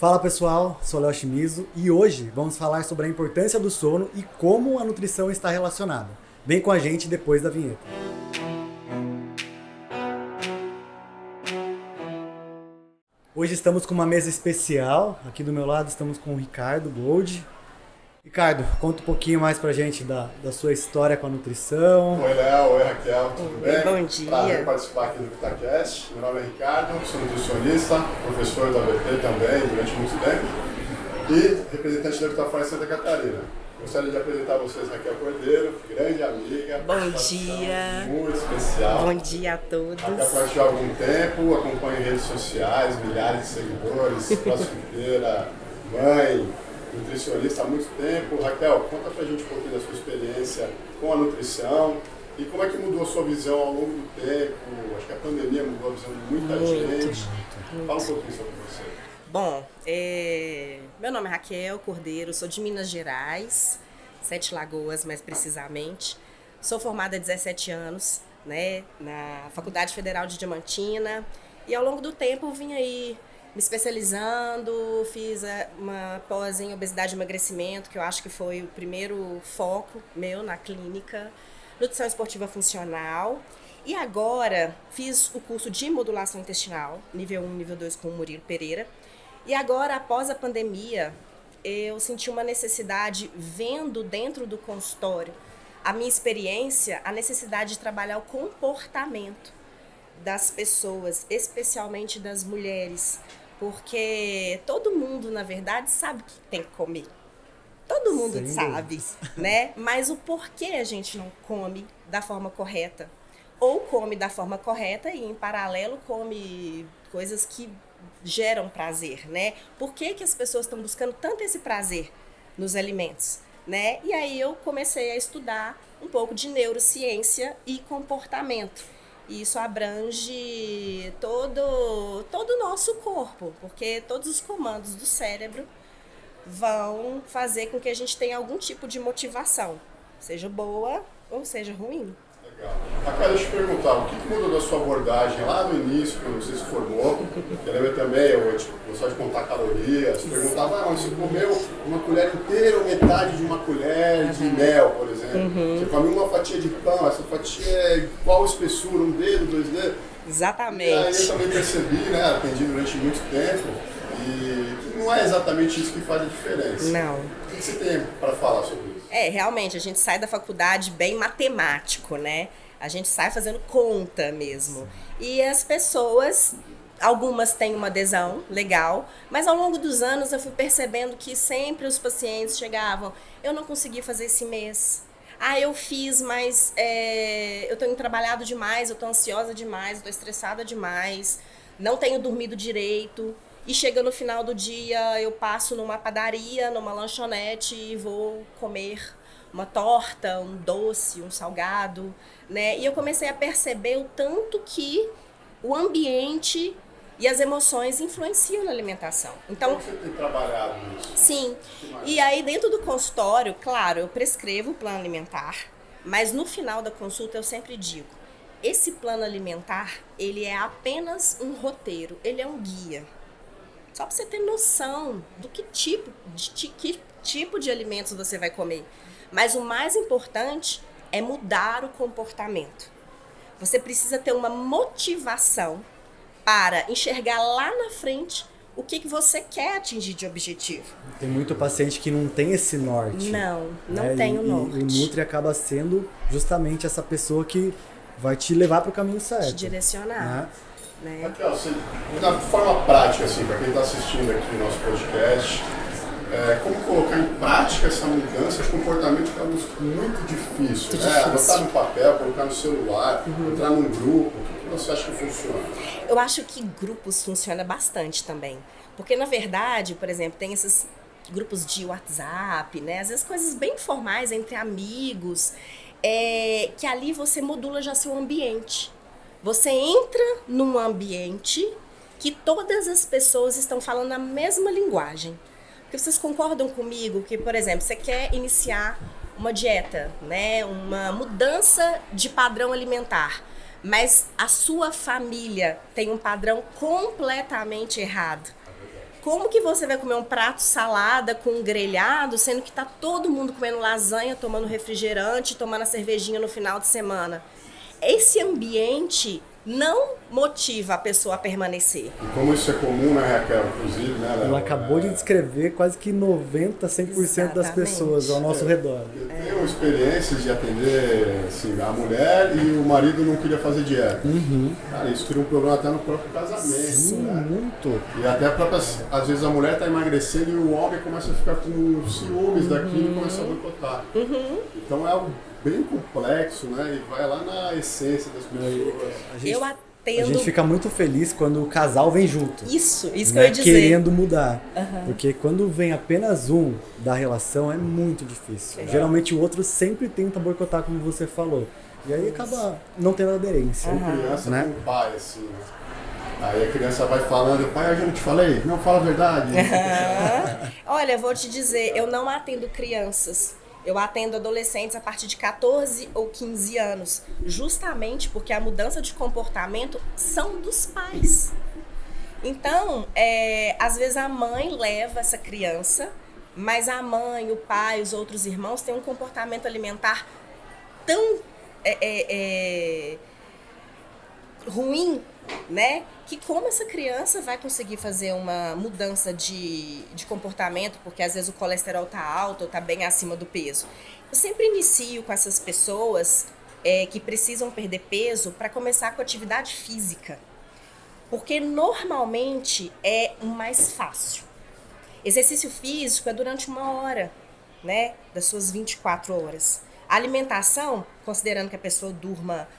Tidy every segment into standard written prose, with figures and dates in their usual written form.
Fala pessoal, sou Léo Shimizu e hoje vamos falar sobre a importância do sono e como a nutrição está relacionada. Vem com a gente depois da vinheta. Hoje estamos com uma mesa especial. Aqui do meu lado estamos com o Ricardo Gold. Ricardo, conta um pouquinho mais pra gente da sua história com a nutrição. Oi Léo, oi Raquel, tudo bem? Bom dia. Prazer participar aqui do VitaCast. Meu nome é Ricardo, sou nutricionista, professor da BP também durante muito tempo e representante da Vitafar em Santa Catarina. Gostaria de apresentar a vocês Raquel Cordeiro, grande amiga. Bom dia. Muito especial. Bom dia a todos. Raquel conhece há algum tempo, acompanha em redes sociais, milhares de seguidores, crossfiteira, mãe, nutricionista há muito tempo. Raquel, conta pra gente um pouquinho da sua experiência com a nutrição e como é que mudou a sua visão ao longo do tempo. Acho que a pandemia mudou a visão de muita gente. Fala um pouquinho sobre você. Bom, meu nome é Raquel Cordeiro, sou de Minas Gerais, Sete Lagoas mais precisamente. Sou formada há 17 anos, né, na Faculdade Federal de Diamantina e ao longo do tempo vim aí me especializando, fiz uma pós em obesidade e emagrecimento, que eu acho que foi o primeiro foco meu na clínica, nutrição esportiva funcional. E agora fiz o curso de modulação intestinal, nível 1, nível 2 com o Murilo Pereira. E agora, após a pandemia, eu senti uma necessidade, vendo dentro do consultório a minha experiência, a necessidade de trabalhar o comportamento das pessoas, especialmente das mulheres. Porque todo mundo, na verdade, sabe o que tem que comer. Todo mundo Sem sabe, dúvidas. né? Mas o porquê a gente não come da forma correta. Ou come da forma correta e, em paralelo, come coisas que geram prazer, né? Por que que as pessoas estão buscando tanto esse prazer nos alimentos, né? E aí eu comecei a estudar um pouco de neurociência e comportamento. E isso abrange todo o nosso corpo, porque todos os comandos do cérebro vão fazer com que a gente tenha algum tipo de motivação, seja boa ou seja ruim. Legal. Raquel, deixa eu te perguntar, o que mudou da sua abordagem lá no início, quando você se formou? Eu lembro também, eu gostava de contar calorias, perguntava, você comeu uma colher inteira ou metade de uma colher de mel, por exemplo? Você come uma fatia de pão, essa fatia é qual espessura, um dedo, 2 dedos? Exatamente. E aí eu também percebi, né, atendi durante muito tempo, e não é exatamente isso que faz a diferença. Não. O que você tem para falar sobre isso? Realmente, a gente sai da faculdade bem matemático, né? A gente sai fazendo conta mesmo. E as pessoas, algumas têm uma adesão legal, mas ao longo dos anos eu fui percebendo que sempre os pacientes chegavam, eu não consegui fazer esse mês. Eu fiz, mas eu tenho trabalhado demais, eu tô ansiosa demais, eu tô estressada demais, não tenho dormido direito. E chega no final do dia, eu passo numa padaria, numa lanchonete e vou comer uma torta, um doce, um salgado, né? E eu comecei a perceber o tanto que o ambiente e as emoções influenciam na alimentação. Então, Como você tem trabalhado isso? sim. E aí dentro do consultório, claro, eu prescrevo o plano alimentar, mas no final da consulta eu sempre digo, esse plano alimentar, ele é apenas um roteiro, ele é um guia. Só para você ter noção do que tipo de alimentos você vai comer. Mas o mais importante é mudar o comportamento. Você precisa ter uma motivação para enxergar lá na frente o que você quer atingir de objetivo. Tem muito paciente que não tem esse norte. Não né? tem o norte. E o Nutri acaba sendo justamente essa pessoa que vai te levar para o caminho certo. Te direcionar. Né? Raquel, assim, na forma prática, assim, para quem está assistindo aqui o nosso podcast, como colocar em prática essa mudança de comportamento que é muito difícil, né? Anotar no papel, colocar no celular, entrar num grupo, o que você acha que funciona? Eu acho que grupos funciona bastante também, porque na verdade, por exemplo, tem esses grupos de WhatsApp, né? Às vezes coisas bem formais entre amigos, que ali você modula já seu ambiente. Você entra num ambiente que todas as pessoas estão falando a mesma linguagem. Porque vocês concordam comigo que, por exemplo, você quer iniciar uma dieta, né? Uma mudança de padrão alimentar. mas a sua família tem um padrão completamente errado. Como que você vai comer um prato salada com um grelhado, sendo que tá todo mundo comendo lasanha, tomando refrigerante, tomando a cervejinha no final de semana? Esse ambiente não motiva a pessoa a permanecer. E como isso é comum, né, Raquel? Inclusive, né, Léo? Ela acabou de descrever quase que 90, 100% das pessoas ao nosso redor. Eu tenho experiências de atender assim, a mulher e o marido não queria fazer dieta. Cara, isso cria um problema até no próprio casamento. Sim, né? muito. E até a própria, às vezes a mulher está emagrecendo e o homem começa a ficar com ciúmes daquilo e começa a boicotar. Então é algo bem complexo, né? E vai lá na essência das pessoas. Eu A atendo... gente fica muito feliz quando o casal vem junto. Isso que né? eu ia dizer. Querendo mudar. Porque quando vem apenas um da relação é muito difícil. Geralmente o outro sempre tenta boicotar, como você falou. E aí acaba não tendo aderência. Como criança né? com o pai, assim, né? Aí a criança vai falando, pai, eu já não te falei? Não, fala a verdade. Olha, eu vou te dizer, eu não atendo crianças. Eu atendo adolescentes a partir de 14 ou 15 anos, justamente porque a mudança de comportamento são dos pais. Então, às vezes a mãe leva essa criança, mas a mãe, o pai, os outros irmãos têm um comportamento alimentar tão ruim, né? Que como essa criança vai conseguir fazer uma mudança de comportamento, porque às vezes o colesterol tá alto ou tá bem acima do peso. Eu sempre inicio com essas pessoas que precisam perder peso para começar com atividade física. Porque normalmente é o mais fácil. Exercício físico é durante 1 hora, né? Das suas 24 horas. A alimentação, considerando que a pessoa durma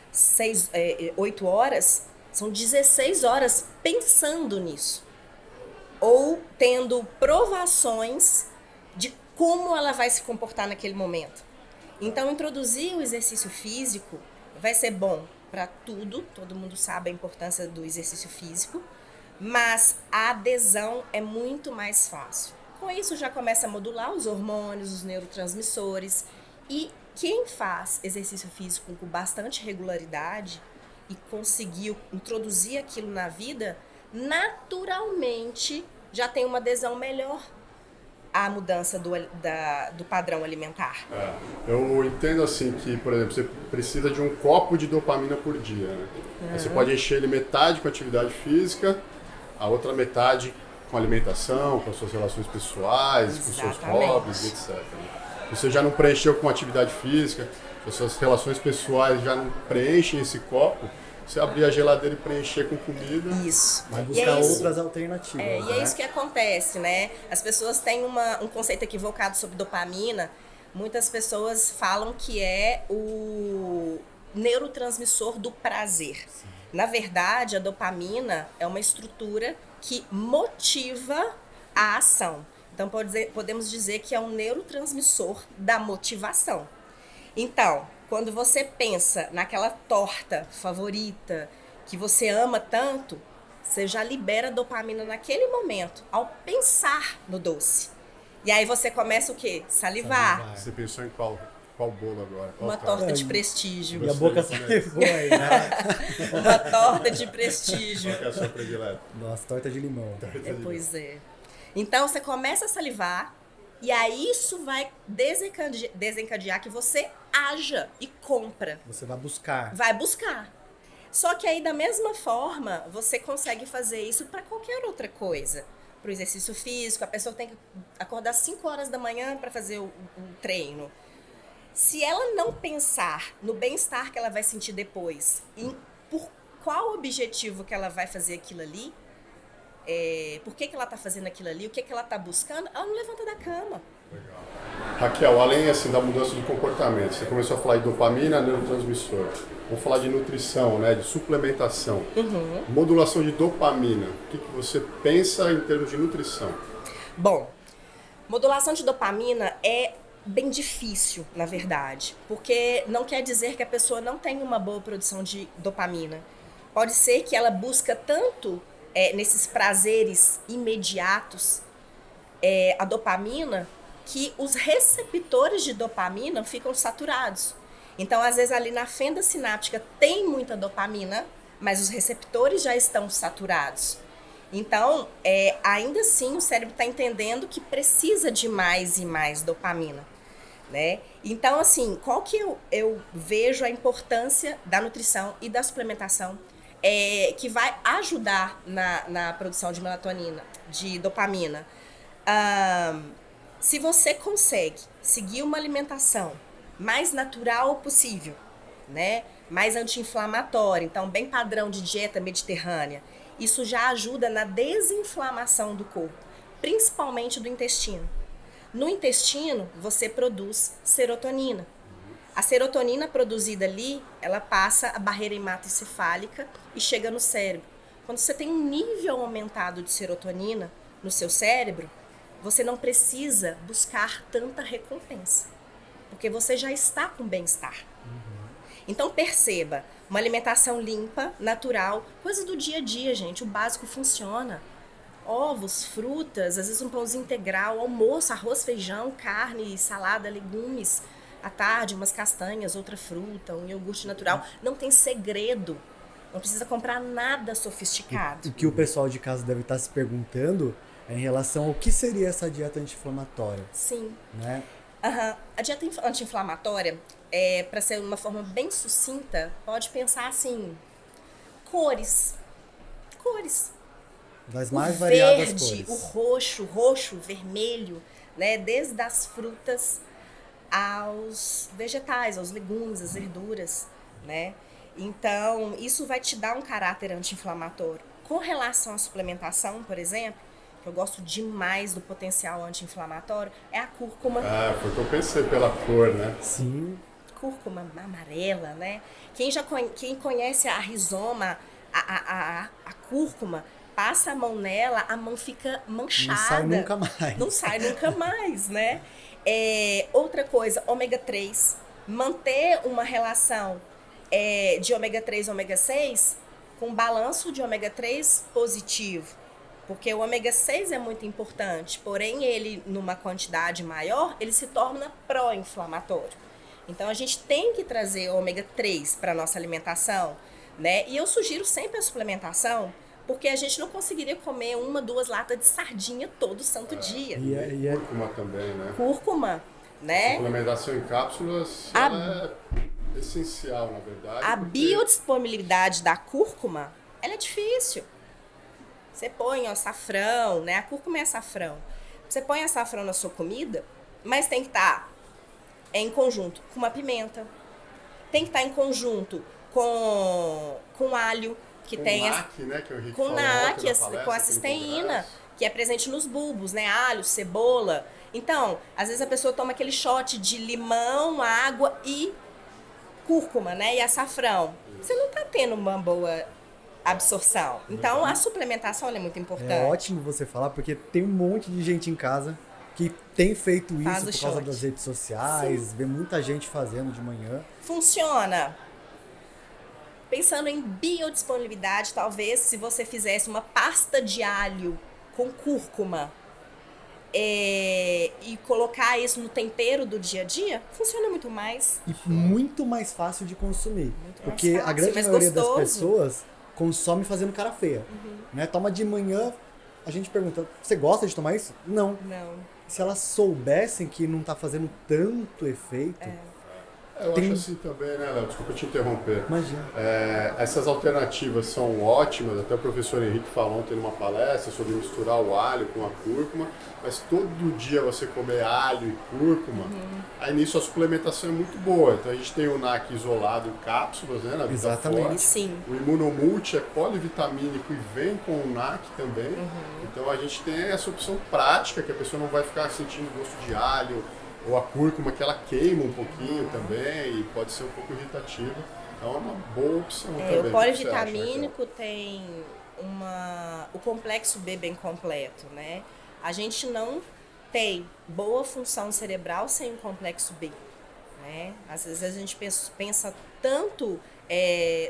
8 horas, são 16 horas pensando nisso. Ou tendo provações de como ela vai se comportar naquele momento. Então, introduzir o exercício físico vai ser bom para tudo. Todo mundo sabe a importância do exercício físico. Mas a adesão é muito mais fácil. Com isso, já começa a modular os hormônios, os neurotransmissores. E quem faz exercício físico com bastante regularidade e conseguiu introduzir aquilo na vida, naturalmente já tem uma adesão melhor à mudança do padrão alimentar. Eu entendo assim que, por exemplo, você precisa de um copo de dopamina por dia. Né? Aí você pode encher ele metade com atividade física, a outra metade com alimentação, com as suas relações pessoais, com seus hobbies, etc. Você já não preencheu com atividade física, as suas relações pessoais já não preenchem esse copo, você abrir a geladeira e preencher com comida. Isso. Vai buscar outras alternativas. E é isso que acontece, né? As pessoas têm um conceito equivocado sobre dopamina. Muitas pessoas falam que é o neurotransmissor do prazer. Sim. Na verdade, a dopamina é uma estrutura que motiva a ação. Então, podemos dizer que é um neurotransmissor da motivação. Então, quando você pensa naquela torta favorita que você ama tanto, você já libera dopamina naquele momento, ao pensar no doce. E aí você começa o quê? Salivar. Você pensou em qual bolo agora? Uma torta de prestígio. E a boca salivou aí, né? Uma torta de prestígio. Qual é a sua predileta? Nossa, torta de limão. Pois é. Então você começa a salivar e aí isso vai desencadear que você haja e compra. Você vai buscar. Vai buscar. Só que aí da mesma forma você consegue fazer isso para qualquer outra coisa. Para o exercício físico, a pessoa tem que acordar 5 horas da manhã para fazer o treino. Se ela não pensar no bem-estar que ela vai sentir depois, por qual objetivo que ela vai fazer aquilo ali, por que ela está fazendo aquilo ali, o que ela está buscando, ela não levanta da cama. Legal. Raquel, além assim, da mudança de comportamento, você começou a falar de dopamina, neurotransmissor. Vamos falar de nutrição, né, de suplementação. Modulação de dopamina. O que você pensa em termos de nutrição? Bom, modulação de dopamina é bem difícil, na verdade, porque não quer dizer que a pessoa não tem uma boa produção de dopamina. Pode ser que ela busca tanto nesses prazeres imediatos a dopamina que os receptores de dopamina ficam saturados. Então, às vezes, ali na fenda sináptica tem muita dopamina, mas os receptores já estão saturados. Então, ainda assim, o cérebro está entendendo que precisa de mais e mais dopamina, né? Então, assim, qual que eu vejo a importância da nutrição e da suplementação que vai ajudar na produção de melatonina, de dopamina? Se você consegue seguir uma alimentação mais natural possível, né? Mais anti-inflamatória, então bem padrão de dieta mediterrânea, isso já ajuda na desinflamação do corpo, principalmente do intestino. No intestino, você produz serotonina. A serotonina produzida ali, ela passa a barreira hematoencefálica e chega no cérebro. Quando você tem um nível aumentado de serotonina no seu cérebro, você não precisa buscar tanta recompensa, porque você já está com bem-estar. Então perceba, uma alimentação limpa, natural, coisa do dia a dia, gente, o básico funciona. Ovos, frutas, às vezes um pãozinho integral, almoço, arroz, feijão, carne, salada, legumes. À tarde, umas castanhas, outra fruta, um iogurte natural. Não tem segredo. Não precisa comprar nada sofisticado. O que o pessoal de casa deve estar se perguntando é em relação ao que seria essa dieta anti-inflamatória. Sim. Né? A dieta anti-inflamatória, para ser uma forma bem sucinta, pode pensar assim, cores. Das mais o variadas verde, cores. o roxo, vermelho, né? Desde as frutas aos vegetais, aos legumes, às verduras, né? Então, isso vai te dar um caráter anti-inflamatório. Com relação à suplementação, por exemplo, que eu gosto demais do potencial anti-inflamatório, é a cúrcuma. Foi o que eu pensei pela cor, né? Sim. Cúrcuma amarela, né? Quem conhece a rizoma, a cúrcuma, passa a mão nela, a mão fica manchada. Não sai nunca mais. Não sai nunca mais, né? Outra coisa, ômega 3. Manter uma relação de ômega 3 e ômega 6 com balanço de ômega 3 positivo. Porque o ômega 6 é muito importante, porém ele, numa quantidade maior, ele se torna pró-inflamatório. Então a gente tem que trazer ômega 3 para a nossa alimentação, né? E eu sugiro sempre a suplementação, porque a gente não conseguiria comer 1, 2 latas de sardinha todo santo dia. E cúrcuma também, né? Cúrcuma, né? Suplementação em cápsulas ela é essencial, na verdade. A biodisponibilidade da cúrcuma, ela é difícil. Você põe açafrão, né? A cúrcuma é açafrão. Você põe açafrão na sua comida, mas tem que estar em conjunto com uma pimenta. Tem que estar em conjunto com alho, que com tem NAC, né? Que o Henrique com falou NAC, ontem na palestra, com a cisteína, que é presente nos bulbos, né? Alho, cebola. Então, às vezes a pessoa toma aquele shot de limão, água e cúrcuma, né? E açafrão. Você não tá tendo uma boa absorção. Então, a suplementação é muito importante. É ótimo você falar, porque tem um monte de gente em casa que tem feito isso por causa shot. das redes sociais, vê muita gente fazendo de manhã. Funciona. Pensando em biodisponibilidade, talvez se você fizesse uma pasta de alho com cúrcuma e colocar isso no tempero do dia a dia, funciona muito mais. E muito mais fácil de consumir. Porque fácil, a grande mais maioria gostoso. das pessoas consome fazendo cara feia. Né? Toma de manhã, a gente pergunta, você gosta de tomar isso? Não. Não. Se elas soubessem que não tá fazendo tanto efeito... Eu acho assim também, né, Léo? Desculpa te interromper. Imagina. Essas alternativas são ótimas, até o professor Henrique falou ontem numa palestra sobre misturar o alho com a cúrcuma, mas todo dia você comer alho e cúrcuma, aí nisso a suplementação é muito boa. Então a gente tem o NAC isolado em cápsulas, né, na Vida Exatamente. Forte. Sim. O Imunomulti é polivitamínico e vem com o NAC também. Então a gente tem essa opção prática, que a pessoa não vai ficar sentindo gosto de alho, ou a cúrcuma que ela queima um pouquinho também e pode ser um pouco irritativa. Então é uma boa opção também. O polivitamínico tem o complexo B bem completo, né? A gente não tem boa função cerebral sem o complexo B, né? Às vezes a gente pensa tanto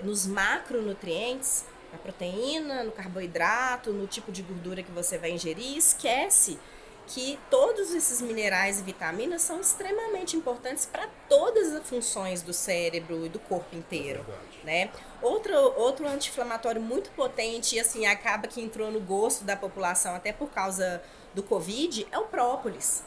nos macronutrientes, na proteína, no carboidrato, no tipo de gordura que você vai ingerir, e esquece que todos esses minerais e vitaminas são extremamente importantes para todas as funções do cérebro e do corpo inteiro, né? Outro anti-inflamatório muito potente e assim acaba que entrou no gosto da população até por causa do Covid é o própolis.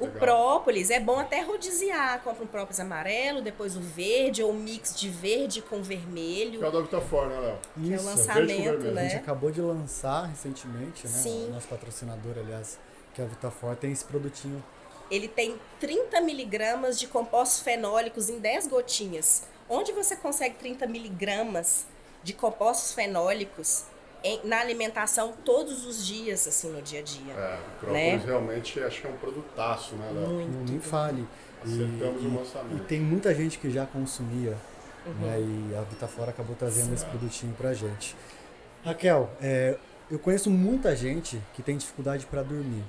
O própolis é bom até rodiziar, compra um própolis amarelo, depois o verde ou um mix de verde com vermelho. Que é o da Vitafor, né, Léo? Que é o lançamento, né? A gente acabou de lançar recentemente, né? Sim. O nosso patrocinador, aliás, que é a Vitafor, tem esse produtinho. Ele tem 30 miligramas de compostos fenólicos em 10 gotinhas. Onde você consegue 30 miligramas de compostos fenólicos na alimentação todos os dias, assim, no dia a dia? O própolis realmente acho que é um produtaço, né, Léo? Muito. Nem fale. Acertamos o lançamento. E tem muita gente que já consumia, né? E a Vitafor acabou trazendo esse produtinho pra gente. Raquel, eu conheço muita gente que tem dificuldade para dormir.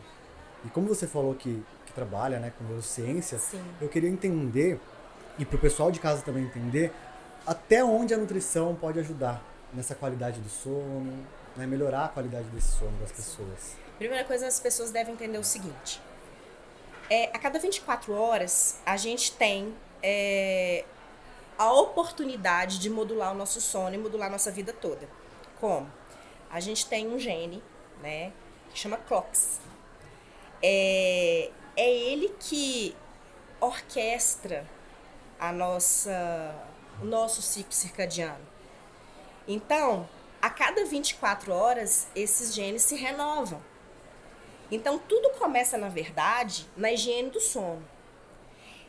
E como você falou que trabalha, né, com neurociência, Sim. eu queria entender, e para o pessoal de casa também entender, até onde a nutrição pode ajudar nessa qualidade do sono, né, melhorar a qualidade desse sono das pessoas. Primeira coisa, as pessoas devem entender o seguinte. A cada 24 horas, a gente tem a oportunidade de modular o nosso sono e modular a nossa vida toda. Como? A gente tem um gene, né, que chama CLOX. É ele que orquestra o nosso ciclo circadiano. Então, a cada 24 horas, esses genes se renovam. Então, tudo começa, na verdade, na higiene do sono.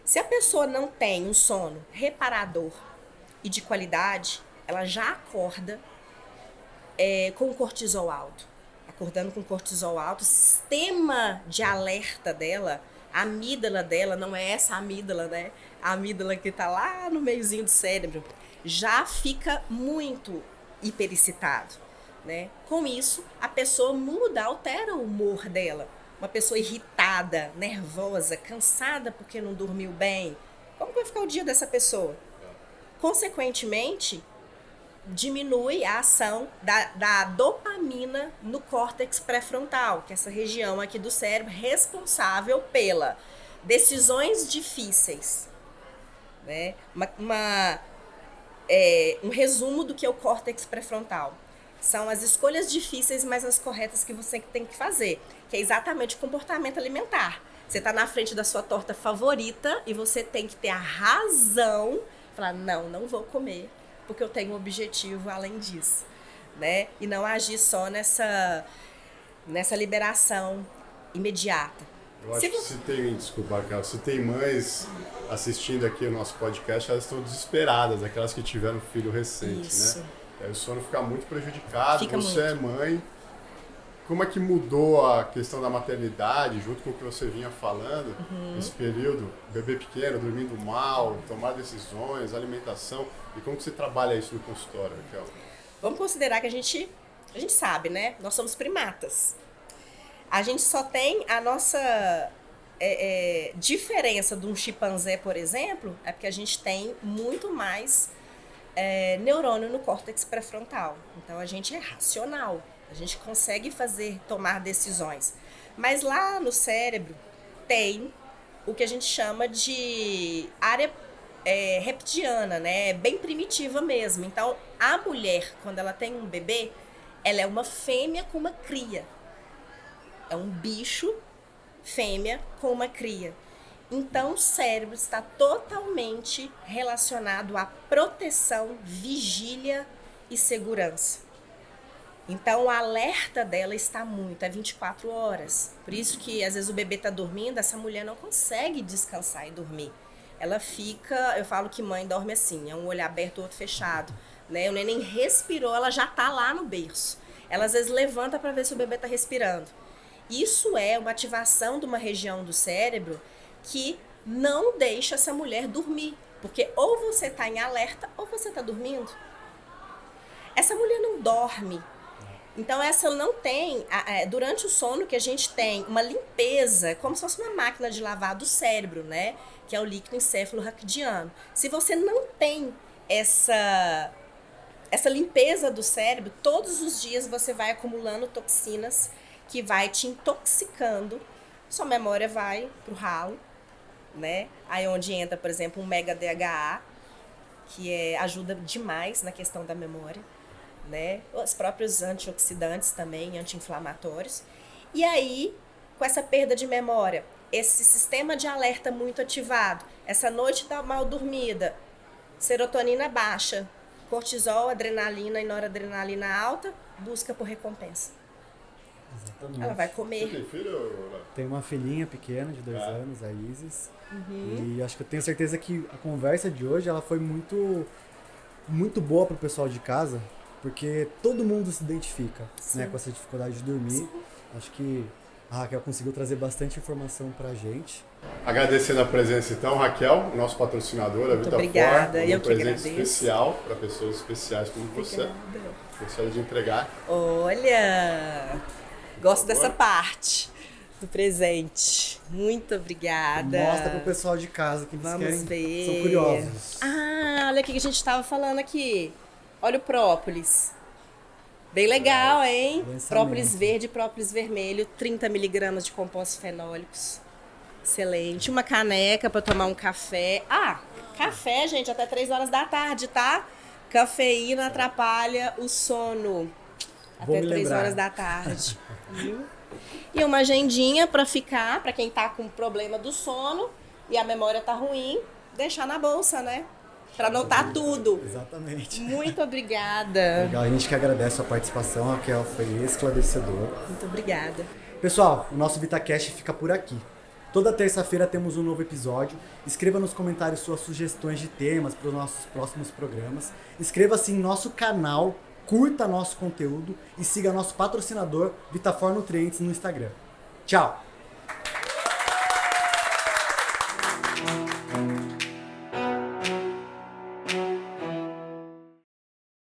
Se a pessoa não tem um sono reparador e de qualidade, ela já acorda com cortisol alto. Acordando com cortisol alto, o sistema de alerta dela, a amígdala dela, não é essa amígdala, né? A amígdala que tá lá no meiozinho do cérebro, já fica muito hiperexcitado, né? Com isso, a pessoa muda, altera o humor dela. Uma pessoa irritada, nervosa, cansada porque não dormiu bem, como vai ficar o dia dessa pessoa? Consequentemente, diminui a ação da dopamina no córtex pré-frontal, que é essa região aqui do cérebro responsável pela decisões difíceis, né? Um resumo do que é o córtex pré-frontal. São as escolhas difíceis, mas as corretas que você tem que fazer, que é exatamente o comportamento alimentar. Você está na frente da sua torta favorita e você tem que ter a razão, falar, não vou comer, porque eu tenho um objetivo além disso, né? E não agir só nessa liberação imediata. Eu acho que desculpa, Raquel, se tem mães assistindo aqui o nosso podcast, elas estão desesperadas, aquelas que tiveram filho recente, Isso. né? Aí o sono fica muito prejudicado, Fica você muito. é mãe. Como é que mudou a questão da maternidade, junto com o que você vinha falando, nesse período? Bebê pequeno, dormindo mal, tomar decisões, alimentação. E como que você trabalha isso no consultório, Raquel? Vamos considerar que a gente sabe, né? Nós somos primatas. A gente só tem a nossa diferença de um chimpanzé, por exemplo, é porque a gente tem muito mais neurônio no córtex pré-frontal. Então a gente é racional. A gente consegue tomar decisões. Mas lá no cérebro tem o que a gente chama de área reptiliana, né? Bem primitiva mesmo. Então, a mulher, quando ela tem um bebê, ela é uma fêmea com uma cria. É um bicho fêmea com uma cria. Então, o cérebro está totalmente relacionado à proteção, vigília e segurança. Então, o alerta dela está muito, é 24 horas. Por isso que, às vezes, o bebê está dormindo, essa mulher não consegue descansar e dormir. Ela fica, eu falo que mãe dorme assim, é um olho aberto, o outro fechado. Né? O neném respirou, ela já está lá no berço. Ela, às vezes, levanta para ver se o bebê está respirando. Isso é uma ativação de uma região do cérebro que não deixa essa mulher dormir. Porque ou você está em alerta ou você está dormindo. Essa mulher não dorme. Então, essa não tem, durante o sono que a gente tem uma limpeza, como se fosse uma máquina de lavar do cérebro, né? Que é o líquido encéfalo-raquidiano. Se você não tem essa limpeza do cérebro, todos os dias você vai acumulando toxinas que vai te intoxicando, sua memória vai pro ralo, né? Aí onde entra, por exemplo, um mega DHA, que ajuda demais na questão da memória, né? Os próprios antioxidantes também, anti-inflamatórios. E aí, com essa perda de memória, esse sistema de alerta muito ativado, essa noite tá mal dormida, serotonina baixa, cortisol, adrenalina e noradrenalina alta, busca por recompensa. Exatamente. Ela vai Você comer. tem filho, Laura? Tem uma filhinha pequena de 2 anos, a Isis. E acho que eu tenho certeza que a conversa de hoje ela foi muito, muito boa pro pessoal de casa, porque todo mundo se identifica, né, com essa dificuldade de dormir. Acho que a Raquel conseguiu trazer bastante informação pra gente. Agradecendo a presença, então, Raquel, nosso patrocinador, a Muito Vita obrigada, For, eu um que presente agradeço. especial para pessoas especiais como você. Gostaria de entregar. Olha, gosto Por favor. dessa parte do presente. Muito obrigada. Mostra pro pessoal de casa que eles Vamos querem, ver. são curiosos. Ah, olha o que a gente estava falando aqui. Olha o própolis. Bem legal, hein? Lançamento. Própolis verde e própolis vermelho, 30 miligramas de compostos fenólicos. Excelente. Uma caneca para tomar um café. Ah, café, gente, até 3 horas da tarde, tá? Cafeína atrapalha o sono. Vou Até me 3 lembrar. horas da tarde. Viu? E uma agendinha para ficar, para quem tá com problema do sono e a memória tá ruim, deixar na bolsa, né? Para anotar tudo. Exatamente. Muito obrigada. Legal, a gente que agradece a participação, Raquel, foi esclarecedor. Muito obrigada. Pessoal, o nosso VitaCast fica por aqui. Toda terça-feira temos um novo episódio. Escreva nos comentários suas sugestões de temas para os nossos próximos programas. Inscreva-se em nosso canal, curta nosso conteúdo e siga nosso patrocinador VitaFor Nutrientes no Instagram. Tchau!